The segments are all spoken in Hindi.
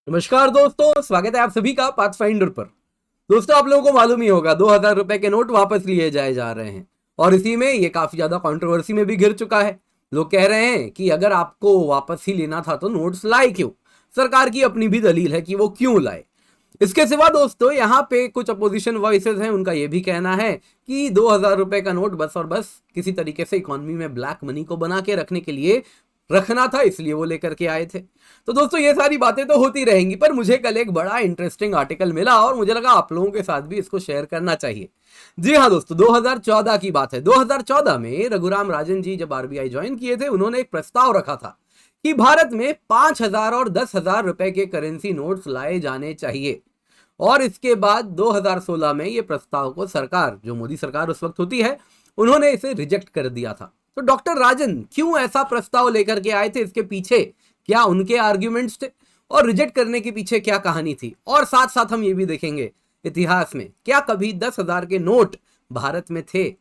नमस्कार दोस्तों, स्वागत है आप सभी का पाथफाइंडर पर। दोस्तों, आप लोगों को मालूम ही होगा 2000 रुपए के नोट वापस लिए जाए जा रहे हैं और इसी में ये काफी ज्यादा कंट्रोवर्सी में भी घिर चुका है। लोग कह रहे हैं कि अगर आपको वापस ही लेना था तो नोट्स लाए क्यों। सरकार की अपनी भी दलील है कि वो क्यों लाए। इसके सिवा दोस्तों यहाँ पे कुछ अपोजिशन वॉइसेस हैं, उनका ये भी कहना है कि 2000 रुपए का नोट बस और बस किसी तरीके से इकोनॉमी में ब्लैक मनी को बना के रखने के लिए रखना था, इसलिए वो लेकर के आए थे। तो दोस्तों ये सारी बातें तो होती रहेंगी, पर मुझे कल एक बड़ा इंटरेस्टिंग आर्टिकल मिला और मुझे लगा आप लोगों के साथ भी इसको शेयर करना चाहिए। जी हाँ दोस्तों, 2014 की बात है। 2014 में रघुराम राजन जी जब आरबीआई ज्वाइन किए थे, उन्होंने एक प्रस्ताव रखा था कि भारत में 5000 और 10,000 रुपए के करेंसी नोट्स लाए जाने चाहिए। और इसके बाद 2016 में ये प्रस्ताव को सरकार, जो मोदी सरकार उस वक्त होती है, उन्होंने इसे रिजेक्ट कर दिया था। तो डॉक्टर राजन क्यों ऐसा प्रस्ताव लेकर के आए थे, इसके पीछे क्या उनके आर्ग्यूमेंट्स थे और रिजेक्ट करने के पीछे क्या कहानी थी, और साथ साथ हम ये भी देखेंगे इतिहास में क्या कभी 10,000 के नोट भारत में थे।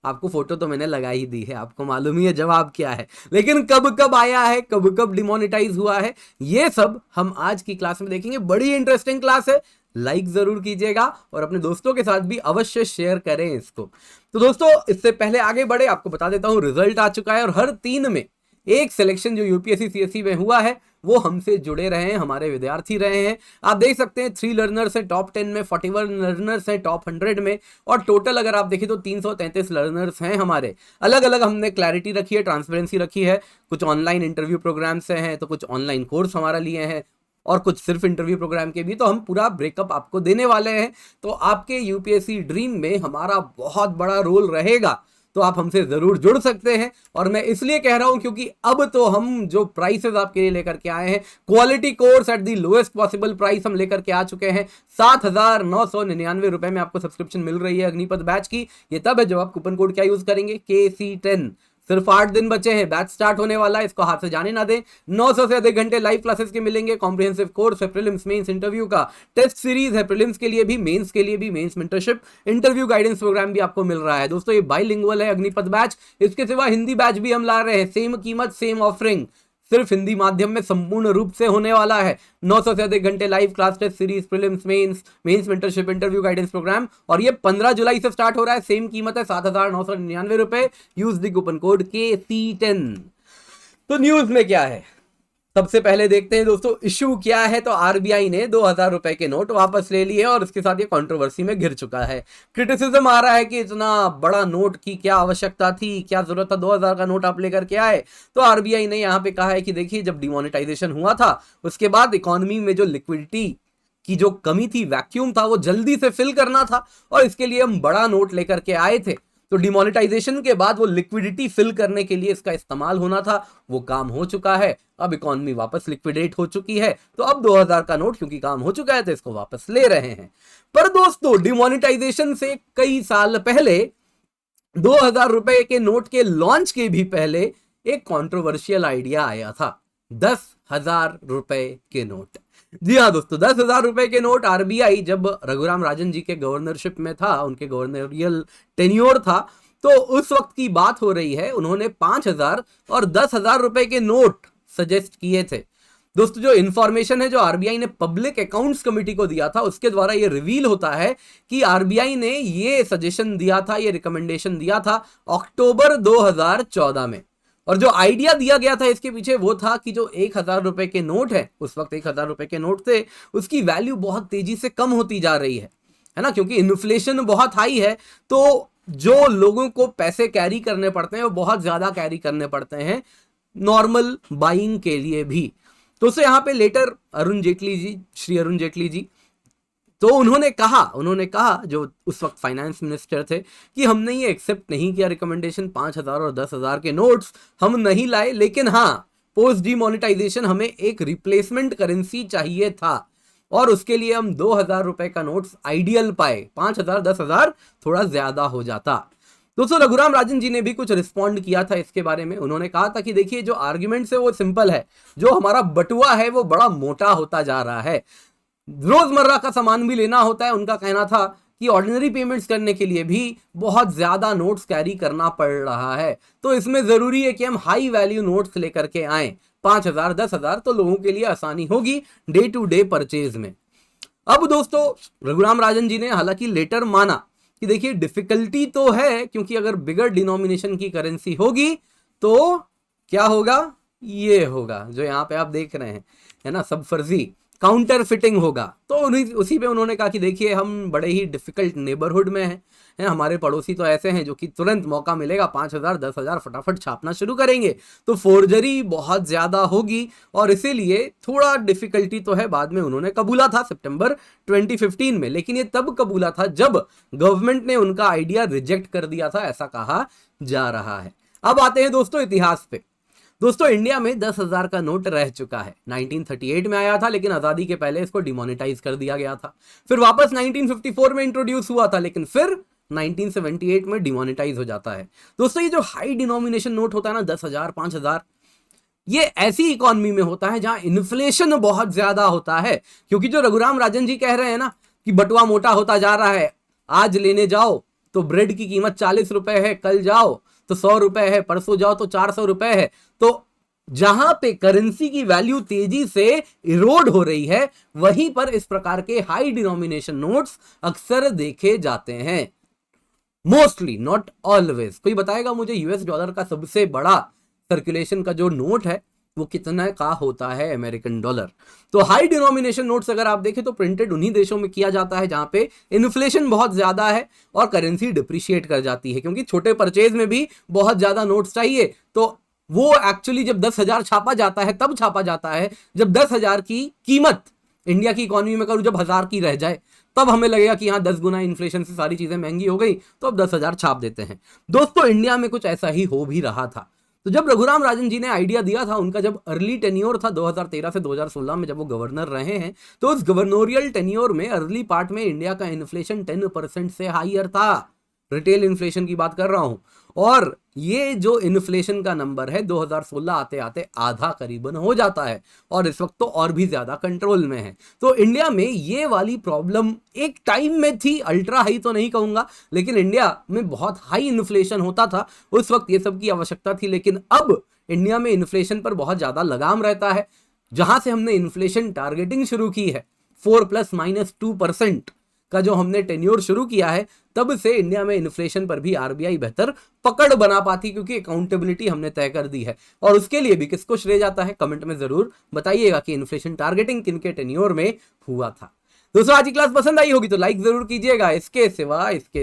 आपको फोटो तो मैंने लगा ही दी है, आपको मालूम ही है जवाब क्या है, लेकिन कब कब आया है, कब कब डिमोनेटाइज हुआ है, ये सब हम आज की क्लास में देखेंगे। बड़ी इंटरेस्टिंग क्लास है, लाइक जरूर कीजिएगा और अपने दोस्तों के साथ भी अवश्य शेयर करें इसको। तो दोस्तों इससे पहले आगे बढ़े, आपको बता देता हूं रिजल्ट आ चुका है और हर 3 में एक सिलेक्शन जो यूपीएससी सीएससी में हुआ है वो हमसे जुड़े रहे हैं, हमारे विद्यार्थी रहे हैं। आप देख सकते हैं 3 लर्नर्स है टॉप 10 में, 41 लर्नर्स है टॉप 100 में, और टोटल अगर आप देखें तो 333 लर्नर्स हैं हमारे। अलग अलग हमने क्लैरिटी रखी है, ट्रांसपेरेंसी रखी है। कुछ ऑनलाइन इंटरव्यू प्रोग्राम से हैं, तो कुछ ऑनलाइन कोर्स हमारा लिए हैं और कुछ सिर्फ इंटरव्यू प्रोग्राम के भी। तो हम पूरा ब्रेकअप आपको देने वाले हैं। तो आपके यूपीएससी ड्रीम में हमारा बहुत बड़ा रोल रहेगा, तो आप हमसे जरूर जुड़ सकते हैं। और मैं इसलिए कह रहा हूं क्योंकि अब तो हम जो प्राइसेस आपके लिए लेकर के आए हैं, quality course at the lowest possible price हम लेकर के आ चुके हैं। 7,999 रुपए में आपको सब्सक्रिप्शन मिल रही है अग्निपथ बैच की। ये तब है जब आप कूपन कोड क्या यूज करेंगे, KC10। सिर्फ 8 दिन बचे हैं, बैच स्टार्ट होने वाला है, इसको हाथ से जाने ना दें। 900 से अधिक घंटे लाइव क्लासेस के मिलेंगे। कॉम्प्रिहेंसिव कोर्स है प्रीलिम्स मेंस इंटरव्यू का, टेस्ट सीरीज है प्रीलिम्स के लिए भी, मेंस के लिए भी, mains mentorship interview guidance programme भी आपको मिल रहा है। दोस्तों ये बाइलिंगुअल है अग्निपथ बैच। इसके सिवा हिंदी बैच भी हम ला रहे हैं, सेम कीमत सेम ऑफरिंग, सिर्फ हिंदी माध्यम में संपूर्ण रूप से होने वाला है। 900 से अधिक घंटे live class test series, prelims mains mentorship interview guidance programme, और ये 15 जुलाई से स्टार्ट हो रहा है। सेम कीमत है 7,999 रुपए। Use the coupon code KC10। तो न्यूज में क्या है, सबसे पहले देखते हैं दोस्तों इशू क्या है। तो आरबीआई ने 2000 रुपए के नोट वापस ले लिए और इसके साथ ये कंट्रोवर्सी में घिर चुका है। क्रिटिसिज्म आ रहा है कि इतना बड़ा नोट की क्या आवश्यकता थी, क्या जरूरत था, 2000 का नोट आप लेकर के आए। तो आरबीआई ने यहाँ पे कहा है कि देखिए, जब डिमोनेटाइजेशन हुआ था उसके बाद इकोनॉमी में जो लिक्विडिटी की जो कमी थी, वैक्यूम था, वो जल्दी से फिल करना था और इसके लिए हम बड़ा नोट लेकर के आए थे। तो डिमोनेटाइजेशन के बाद वो लिक्विडिटी फिल करने के लिए इसका इस्तेमाल होना था, वो काम हो चुका है। अब इकोनॉमी वापस लिक्विडेट हो चुकी है, तो अब 2000 का नोट क्योंकि काम हो चुका है तो इसको वापस ले रहे हैं। पर दोस्तों डिमोनेटाइजेशन से कई साल पहले, 2000 रुपए के नोट के लॉन्च के भी पहले, एक कंट्रोवर्शियल आइडिया आया था, 10,000 रुपए के नोट। जी हाँ दोस्तों, 10,000 रुपए के नोट आरबीआई जब रघुराम राजन जी के गवर्नरशिप में था, उनके गवर्नरियल टेन्योर था, तो उस वक्त की बात हो रही है। उन्होंने 5,000 और 10,000 रुपए के नोट सजेस्ट किए थे। दोस्तों जो इंफॉर्मेशन है जो आरबीआई ने पब्लिक अकाउंट्स कमेटी को दिया था, उसके द्वारा ये रिवील होता है कि आरबीआई ने ये सजेशन दिया था, ये रिकमेंडेशन दिया था अक्टूबर 2014 में। और जो आइडिया दिया गया था इसके पीछे वो था कि जो 1,000 रुपए के नोट है, उस वक्त 1,000 रुपए के नोट थे, उसकी वैल्यू बहुत तेजी से कम होती जा रही है ना, क्योंकि इन्फ्लेशन बहुत हाई है। तो जो लोगों को पैसे कैरी करने पड़ते हैं वो बहुत ज्यादा कैरी करने पड़ते हैं नॉर्मल बाइंग के लिए भी। तो उससे यहाँ पे लेटर अरुण जेटली जी, श्री अरुण जेटली जी, तो उन्होंने कहा जो उस वक्त फाइनेंस मिनिस्टर थे, कि हमने ये एक्सेप्ट नहीं किया रिकमेंडेशन, 5,000 और 10,000 के नोट्स हम नहीं लाए, लेकिन हाँ पोस्ट डीमोनेटाइजेशन हमें एक रिप्लेसमेंट करेंसी चाहिए था और उसके लिए हम 2,000 रुपए का नोट्स आइडियल पाए। 5,000 10,000 थोड़ा ज्यादा हो जाता। दोस्तों रघुराम राजन जी ने भी कुछ रिस्पॉन्ड किया था इसके बारे में। उन्होंने कहा था कि देखिए, जो आर्ग्यूमेंट है वो सिंपल है, जो हमारा बटुआ है वो बड़ा मोटा होता जा रहा है, रोजमर्रा का सामान भी लेना होता है। उनका कहना था कि ऑर्डिनरी पेमेंट्स करने के लिए भी बहुत ज्यादा नोट्स कैरी करना पड़ रहा है, तो इसमें जरूरी है कि हम हाई वैल्यू नोट्स लेकर के आए। 5,000 10,000 तो लोगों के लिए आसानी होगी डे टू डे परचेज में। अब दोस्तों रघुराम राजन जी ने हालांकि लेटर माना कि देखिए डिफिकल्टी तो है, क्योंकि अगर बिगर डिनोमिनेशन की करेंसी होगी तो क्या होगा, ये होगा जो यहाँ पे आप देख रहे हैं, है ना, सब फर्जी काउंटर फिटिंग होगा। तो उसी पे उन्होंने कहा कि देखिए हम बड़े ही डिफिकल्ट नेबरहुड में हैं, हमारे पड़ोसी तो ऐसे हैं जो कि तुरंत मौका मिलेगा 5,000 10,000 फटाफट छापना शुरू करेंगे, तो फोर्जरी बहुत ज्यादा होगी और इसीलिए थोड़ा डिफिकल्टी तो है। बाद में उन्होंने कबूला था सितंबर 2015 में, लेकिन ये तब कबूला था जब गवर्नमेंट ने उनका आइडिया रिजेक्ट कर दिया था, ऐसा कहा जा रहा है। अब आते हैं दोस्तों इतिहास पे। दोस्तों इंडिया में 10,000 का नोट रह चुका है, 1938 में आया था लेकिन आजादी के पहले इसको डिमोनेटाइज कर दिया गया था, फिर वापस 1954 में इंट्रोड्यूस हुआ था, लेकिन फिर 1978 में डिमोनेटाइज हो जाता है। दोस्तों ये जो हाई डिनोमिनेशन नोट होता है ना 10,000 5,000, ये ऐसी इकोनॉमी में होता है जहां इन्फ्लेशन बहुत ज्यादा होता है, क्योंकि जो रघुराम राजन जी कह रहे हैं ना कि बटुआ मोटा होता जा रहा है, आज लेने जाओ तो ब्रेड की कीमत 40 रुपए है, कल जाओ तो 100 रुपए है, परसों जाओ तो 400 रुपए है, तो जहां पे करेंसी की वैल्यू तेजी से इरोड हो रही है वहीं पर इस प्रकार के हाई डिनोमिनेशन नोट्स अक्सर देखे जाते हैं, मोस्टली नॉट ऑलवेज। कोई बताएगा मुझे यूएस डॉलर का सबसे बड़ा सर्कुलेशन का जो नोट है वो कितना का होता है अमेरिकन डॉलर? तो हाई डिनोमिनेशन नोट्स अगर आप देखें तो प्रिंटेड उन्हीं देशों में किया जाता है जहां पे इन्फ्लेशन बहुत ज्यादा है और करेंसी डिप्रिशिएट कर जाती है, क्योंकि छोटे परचेज में भी बहुत ज्यादा नोट्स चाहिए। तो वो एक्चुअली जब 10,000 छापा जाता है तब छापा जाता है जब 10,000 की कीमत इंडिया की इकोनॉमी में करूं जब 1,000 की रह जाए, तब हमें लगेगा कि हाँ 10 गुना इन्फ्लेशन से सारी चीजें महंगी हो गई, तो अब 10,000 छाप देते हैं। दोस्तों इंडिया में कुछ ऐसा ही हो भी रहा था। तो जब रघुराम राजन जी ने आइडिया दिया था, उनका जब अर्ली टेन्योर था 2013 से 2016 में जब वो गवर्नर रहे हैं, तो उस गवर्नोरियल टेन्योर में अर्ली पार्ट में इंडिया का इन्फ्लेशन 10% से हाईयर था, रिटेल इन्फ्लेशन की बात कर रहा हूं। और ये जो इन्फ्लेशन का नंबर है 2016 आते आते आधा करीबन हो जाता है और इस वक्त तो और भी ज्यादा कंट्रोल में है। तो इंडिया में ये वाली प्रॉब्लम एक टाइम में थी, अल्ट्रा हाई तो नहीं कहूंगा, लेकिन इंडिया में बहुत हाई इन्फ्लेशन होता था, उस वक्त ये सब की आवश्यकता थी। लेकिन अब इंडिया में इन्फ्लेशन पर बहुत ज्यादा लगाम रहता है। जहां से हमने इन्फ्लेशन टारगेटिंग शुरू की है 4+-2% का जो हमने टेन्योर शुरू किया है, तब से इंडिया में इन्फ्लेशन पर भी आरबीआई बेहतर पकड़ बना पाती, क्योंकि अकाउंटेबिलिटी हमने तय कर दी है। और उसके लिए भी किसको श्रेय जाता है, कमेंट में जरूर बताइएगा कि इन्फ्लेशन टारगेटिंग किनके टेन्योर में हुआ था। दोस्तों आज की क्लास पसंद आई होगी तो लाइक जरूर कीजिएगा। इसके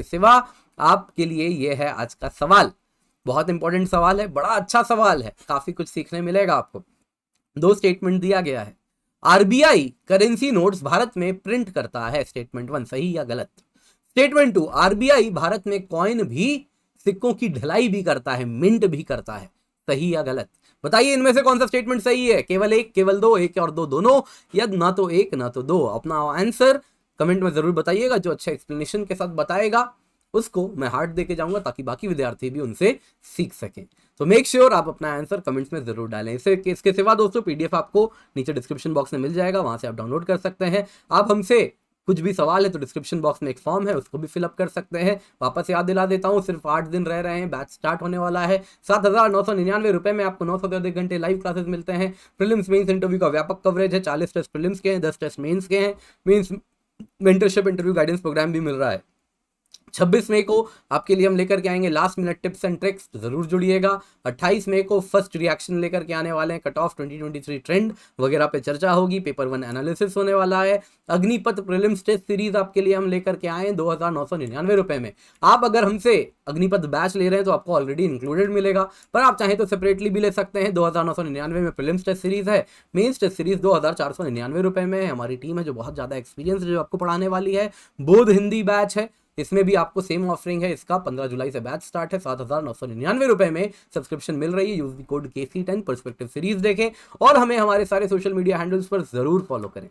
सिवा आपके लिए यह है आज का सवाल, बहुत इंपॉर्टेंट सवाल है, बड़ा अच्छा सवाल है, काफी कुछ सीखने मिलेगा आपको। 2 स्टेटमेंट दिया गया है, आरबीआई करेंसी नोट्स भारत में प्रिंट करता है, स्टेटमेंट 1 सही या गलत? स्टेटमेंट 2, आरबीआई भारत में कॉइन भी, सिक्कों की ढलाई भी करता है, मिंट भी करता है, सही या गलत? बताइए इनमें से कौन सा स्टेटमेंट सही है, केवल एक, केवल दो, एक और दो दोनों, या ना तो एक ना तो दो? अपना आंसर कमेंट में जरूर बताइएगा। जो अच्छा एक्सप्लेनेशन के साथ बताएगा उसको मैं हार्ट देके जाऊंगा ताकि बाकी विद्यार्थी भी उनसे सीख सकें। तो मेक श्योर आप अपना आंसर कमेंट्स में जरूर डालें। इसके सिवा दोस्तों पीडीएफ आपको नीचे डिस्क्रिप्शन बॉक्स में मिल जाएगा, वहां से आप डाउनलोड कर सकते हैं। आप हमसे कुछ भी सवाल है तो डिस्क्रिप्शन बॉक्स में एक फॉर्म है, उसको भी फिलअप कर सकते हैं। वापस याद दिला देता हूँ, सिर्फ 8 दिन रह रहे हैं, बैच स्टार्ट होने वाला है। 7,999 रुपए में आपको 900 से अधिक घंटे लाइव क्लासेस मिलते हैं। प्रीलिम्स मेंस इंटरव्यू का व्यापक कवरेज है, 40 टेस्ट प्रीलिम्स के हैं, 10 टेस्ट मेंस के हैं। Means mentorship interview guidance programme भी मिल रहा है। 26 मई को आपके लिए हम लेकर के आएंगे last minute tips and tricks, तो जरूर जुड़िएगा। 28 मई को फर्स्ट रिएक्शन लेकर के आने वाले हैं, कट ऑफ 2023 ट्रेंड वगैरह पे चर्चा होगी, पेपर 1 एनालिसिस होने वाला है। अग्निपथ प्रीलिम्स टेस्ट सीरीज आपके लिए हम लेकर के आए 2,999 रुपए में। आप अगर हमसे अग्निपथ बैच ले रहे हैं तो आपको ऑलरेडी इंक्लूडेड मिलेगा, पर आप चाहें तो सेपरेटली भी ले सकते हैं। 2,999 में प्रीलिम्स टेस्ट सीरीज है, मेंस टेस्ट सीरीज 2,499 रुपए में है। हमारी टीम है जो बहुत ज्यादा एक्सपीरियंस जो आपको पढ़ाने वाली है। बोध हिंदी बैच है, इसमें भी आपको सेम ऑफरिंग है। इसका 15 जुलाई से बैच स्टार्ट है, 7,999 रुपए में सब्सक्रिप्शन मिल रही है। Use the code KC10 perspective series देखें और हमें हमारे सारे सोशल मीडिया हैंडल्स पर जरूर फॉलो करें।